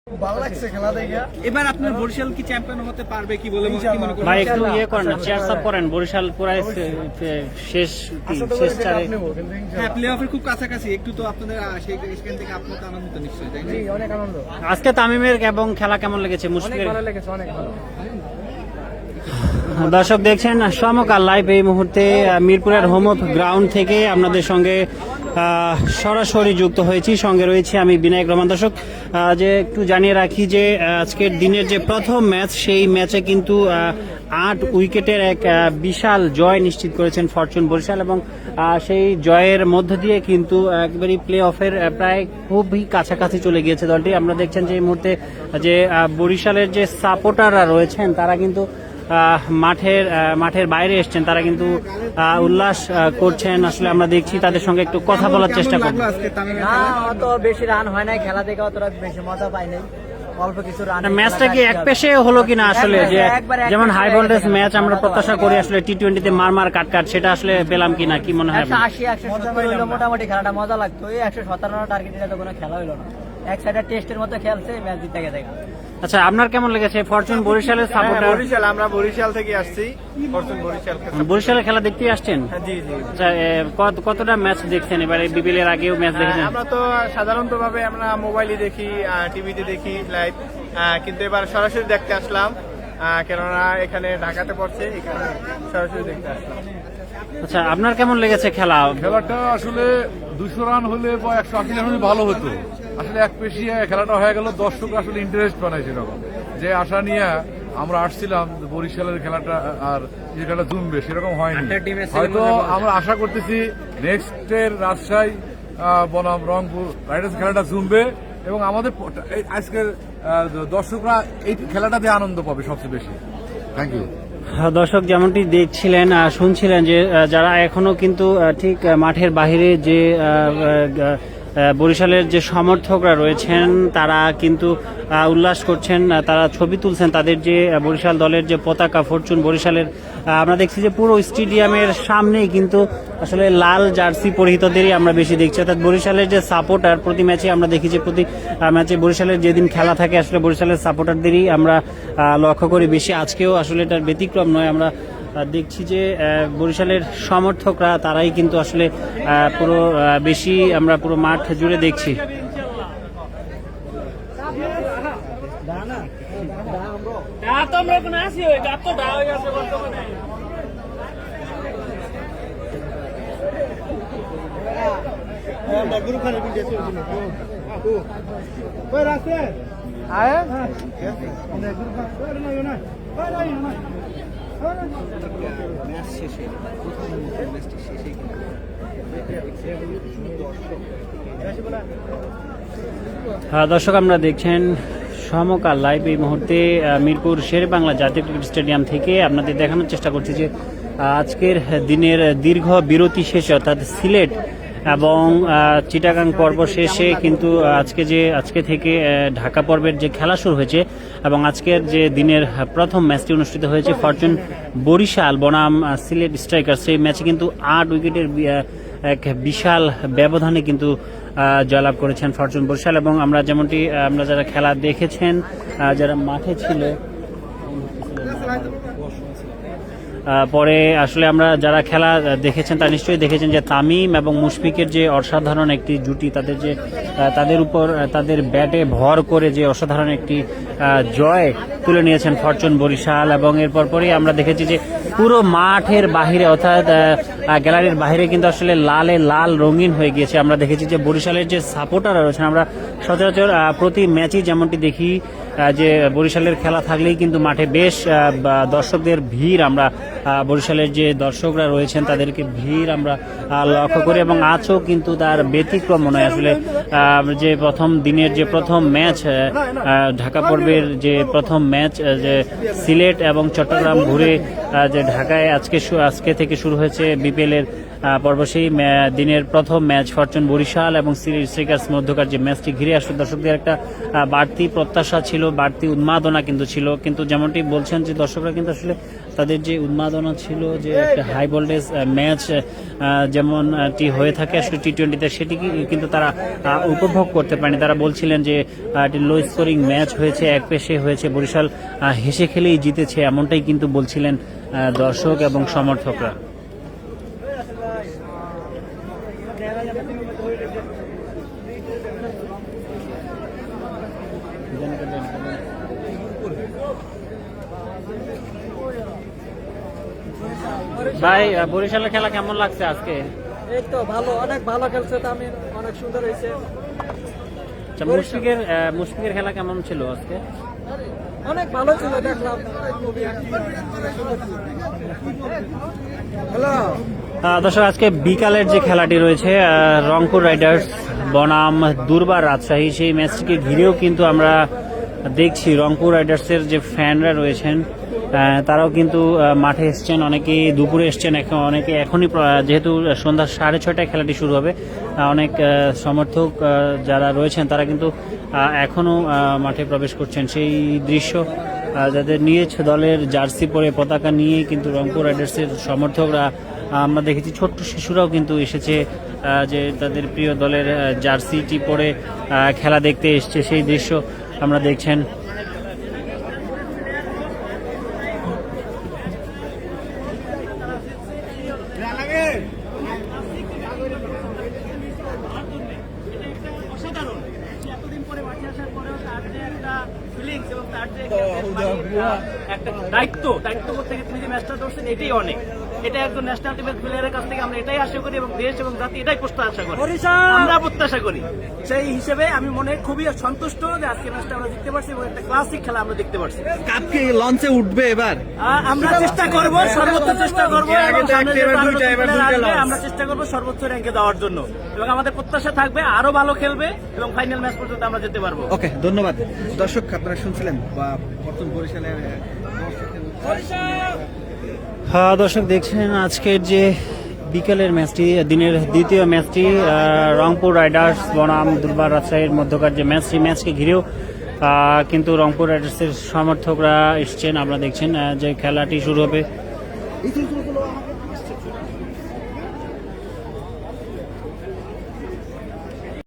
ভালো লাগছে খেলা দেখে। এবার আপনার বরিশাল কি চ্যাম্পিয়ন হতে পারবে কি বলে কি মনে করেন? ভাই একটু ইয়ে করেন না, চেয়ার সাপ করেন। বরিশাল পুরাই শেষ শেষ চারে। হ্যাঁ, প্লে অফের খুব কাছাকাছি, একটু তো আপনাদের সেখান থেকে আপনার তো আনন্দিত নিশ্চয়ই, তাই না? অনেক আনন্দ, আজকে তামিমের এবং খেলা কেমন লেগেছে? মুশফিকের ভালো লেগেছে, অনেক ভালো। দর্শক দেখছেন সমকাল লাইভ এই মুহূর্তে মিরপুরের হোমওয়ার্ক গ্রাউন্ড থেকে আপনাদের সঙ্গে সরাসরি যুক্ত হয়েছি। সঙ্গে রয়েছে আমি বিনায়ক রহমান। দর্শক যে একটু জানিয়ে রাখি যে আজকের দিনের যে প্রথম ম্যাচ, সেই ম্যাচে কিন্তু 8 উইকেটের এক বিশাল জয় নিশ্চিত করেছেন ফরচুন বরিশাল এবং সেই জয়ের মধ্য দিয়ে কিন্তু একবারই প্লে অফের প্রায় খুবই কাছাকাছি চলে গিয়েছে দলটি। আপনারা দেখছেন যে এই মুহূর্তে যে বরিশালের যে সাপোর্টাররা রয়েছেন তারা কিন্তু মাঠের বাইরে এসছেন, তারা কিন্তু উল্লাস করছেন। আসলে আমরা দেখছি, তাদের সঙ্গে একটু কথা বলার চেষ্টা করব। আজকে তামিমের না, খেলা? অত বেশি রান হয় নাই, খেলা দেখে অতটা বেশি মজা পাই নাই, অল্প কিছু রান। ম্যাচটা কি এক পেশে হলো কিনা আসলে, যে যেমন হাই ভোল্টেজ ম্যাচ আমরা প্রত্যাশা করি আসলে টি-20তে মার কাট সেটা আসলে পেলাম কিনা, কি মনে হয়? 180-170 হইলো মোটামুটি, খেলাটা মজা লাগতো। এই 157 টার্গেট এটা তো কোনো খেলা হইলো না, এক সাইডে টেস্টের মতো খেলছে, ম্যাচ জিতে গেছে। আচ্ছা, আপনার কেমন লেগেছে? ফরচুন বরিশালের সাপোর্টার, বরিশাল, আমরা বরিশাল থেকে আসছি। ফরচুন বরিশাল। বরিশালের খেলা দেখতে আসছেন? জি জি। আচ্ছা, কতটা ম্যাচ দেখছেন এবারে? বিপিএল এর আগেও ম্যাচ দেখেছেন? আমরা তো সাধারণত ভাবে আমরা মোবাইলে দেখি, টিভিতে দেখি লাইভ, কিন্তু এবার সরাসরি দেখতে আসলাম, কেননা এখানে ঢাকাতে পড়ছে, এখানে সরাসরি দেখতে আসলাম। আচ্ছা, আপনার কেমন লেগেছে খেলা? খেলাটা আসলে 200 রান হলে বা 180 রান হলে ভালো হতো। আসলে এক পেশিয়ে খেলাটা হয়ে গেল, দর্শক আসলে ইন্টারেস্ট বানায় সেরকম, যে আশা নিয়ে আমরা আসছিলাম বরিশালের খেলাটা আর যে খেলাটা জমবে সেরকম হয়নি। হয়তো আমরা আশা করতেছি নেক্সটের রাজশাহী বনাম রংপুর রাইডার্স খেলাটা জমবে এবং আমাদের আজকের দর্শকরা এই খেলাটাতে আনন্দ পাবে সবচেয়ে বেশি। Thank you. দর্শক যেমনটি দেখছিলেন, শুনছিলেন যে যারা এখনো কিন্তু ঠিক মাঠের বাহিরে যে বরিশালের যে সমর্থকরা রয়েছেন তারা কিন্তু উল্লাস করছেন, তারা ছবি তুলছেন তাদের যে বরিশাল দলের যে পতাকা ফরচুন বরিশালের। আমরা দেখছি যে পুরো স্টেডিয়ামের সামনেই কিন্তু আসলে লাল জার্সি পরিহিতদেরই আমরা বেশি দেখছি, অর্থাৎ বরিশালের যে সাপোর্টার প্রতি ম্যাচে আমরা দেখি যে প্রতি ম্যাচে বরিশালের যেদিন খেলা থাকে আসলে বরিশালের সাপোর্টারদেরই আমরা লক্ষ্য করি বেশি। আজকেও আসলে এটার ব্যতিক্রম নয়। আমরা দেখছি যে বরিশালের সমর্থকরা তারাই কিন্তু আসলে পুরো বেশি আমরা পুরো মাঠ জুড়ে দেখছি। ম্যাচ শেষে প্রথম ম্যাচটি শেষে দর্শক আমরা দেখছেন সমকাল লাইভ এই মুহূর্তে মিরপুর শেরেবাংলা জাতীয় ক্রিকেট স্টেডিয়াম থেকে আপনাদের দেখানোর চেষ্টা করছি যে আজকের দিনের দীর্ঘ বিরতি শেষে, অর্থাৎ সিলেট এবং চিটাগাং পর্ব শেষে কিন্তু আজকে থেকে ঢাকা পর্বের যে খেলা শুরু হয়েছে এবং আজকের যে দিনের প্রথম ম্যাচটি অনুষ্ঠিত হয়েছে ফরচুন বরিশাল বনাম সিলেট স্ট্রাইকার, সেই ম্যাচে কিন্তু 8 উইকেটের এক বিশাল ব্যবধানে কিন্তু জয়লাভ করেছেন ফরচুন বরিশাল। এবং আমরা যেমনটি আমরা যারা খেলা দেখেছেন, যারা মাঠে ছিল পরে আসলে আমরা যারা খেলা দেখেছেন তারা নিশ্চয়ই দেখেছেন যে তামিম এবং মুশফিকের যে অসাধারণ একটি জুটি, তাদের উপর তাদের ব্যাটে ভর করে যে অসাধারণ একটি জয় তুলে নিয়েছেন ফরচুন বরিশাল। এবং এরপর পরই আমরা দেখেছি যে পুরো মাঠের বাহিরে, অর্থাৎ গ্যালারির বাহিরে কিন্তু আসলে লাল রঙিন হয়ে গিয়েছে। আমরা দেখেছি যে বরিশালের যে সাপোর্টাররা রয়েছেন, আমরা সচরাচর প্রতি ম্যাচই যেমনটি দেখি যে বরিশালের খেলা থাকলেই কিন্তু মাঠে বেশ দর্শকদের ভিড়, আমরা বরিশালের যে দর্শকরা রয়েছেন তাদেরকে ভিড় আমরা লক্ষ্য করি এবং আজও কিন্তু তার ব্যতিক্রম নয়। আসলে যে প্রথম দিনের যে প্রথম ম্যাচ, ঢাকা পর্বের যে প্রথম ম্যাচ, যে সিলেট এবং চট্টগ্রাম ঘুরে যে ঢাকায় আজকে থেকে শুরু হয়েছে IPL এর পর্ব সেই দিনের প্রথম ম্যাচ ফরচুন বরিশাল এবং স্ট্রাইকার্স মধ্যকার যে ম্যাচটি ঘিরে আসলে দর্শকদের একটা বাড়তি প্রত্যাশা ছিল, বাড়তি উন্মাদনা কিন্তু ছিল। কিন্তু যেমনটি বলছেন যে দর্শকরা কিন্তু আসলে তাদের যে উন্মাদনা ছিল যে একটা হাই ভোল্টেজ ম্যাচ যেমনটি হয়ে থাকে আসলে T20-তে, সেটি কিন্তু তারা উপভোগ করতে পারেনি। তারা বলছিলেন যে একটি লো স্কোরিং ম্যাচ হয়েছে, এক পেশে হয়েছে, বরিশাল হেসে খেলেই জিতেছে, এমনটাই কিন্তু বলছিলেন দর্শক এবং সমর্থকরা। ভাই, বরিশালের খেলা কেমন লাগছে আজকে? এই তো ভালো, অনেক ভালো খেলছে তামিম, অনেক সুন্দর হয়েছে। আচ্ছা, মুশফিকের খেলা কেমন ছিল আজকে? অনেক ভালো ছিল, দেখলাম। হ্যালো দর্শক, আজকে বিকালের যে খেলাটি রয়েছে রংপুর রাইডার্স বনাম দুর্বার রাজশাহী, সেই ম্যাচটিকে ঘিরেও কিন্তু আমরা দেখছি রংপুর রাইডার্সের যে ফ্যানরা রয়েছেন তারাও কিন্তু মাঠে এসছেন, অনেকে দুপুরে এসছেন, অনেকে এখনই, যেহেতু সন্ধ্যা 6:30টায় খেলাটি শুরু হবে, অনেক সমর্থক যারা রয়েছেন তারা কিন্তু এখনও মাঠে প্রবেশ করছেন। সেই দৃশ্য যাদের নিজ দলের জার্সি পরে পতাকা নিয়ে কিন্তু রংপুর রাইডার্সের সমর্থকরা, আমরা দেখেছি ছোট্ট শিশুরাও কিন্তু এসেছে যে তাদের প্রিয় দলের জার্সিটি পরে খেলা দেখতে এসছে, সেই দৃশ্য আমরা দেখছেন। দায়িত্ব করতে গিয়ে তুমি যে ম্যাচটা ধরছেন এটাই অনেক, এটা একজন ন্যাশনাল টিমের প্লেয়ারের কাছ থেকে আমরা এটাই আশা করি এবং দেশ এবং জাতি এটাই প্রত্যাশা করি, আমরা প্রত্যাশা করি। সেই হিসেবে আমি মনে খুবই সন্তুষ্ট যে আজকে ম্যাচটা আমরা দেখতে পারছি এবং একটা ক্লাসিক খেলা আমরা দেখতে পারছি। কাপ কি লঞ্চে উঠবে এবার? আমরা চেষ্টা করব, সর্বোচ্চ চেষ্টা করব, আমরা চেষ্টা করব সর্বোচ্চ র্যাঙ্কে যাওয়ার জন্য এবং আমাদের প্রত্যাশা থাকবে আরো ভালো খেলবে এবং ফাইনাল ম্যাচ পর্যন্ত আমরা যেতে পারবো। ওকে, ধন্যবাদ। দর্শক, আপনারা শুনছিলেন বা ফরচুন বরিশালের দর্শক দেখছেন আজকের যে বিকেলের ম্যাচটি, দিনের দ্বিতীয় ম্যাচটি রংপুর রাইডার্স বনাম দুর্বার রাজশাহীর মধ্যকার যে ম্যাচ, সেই ম্যাচকে ঘিরেও কিন্তু রংপুর রাইডার্সের সমর্থকরা এসছেন। আপনারা দেখছেন যে খেলাটি শুরু হবে।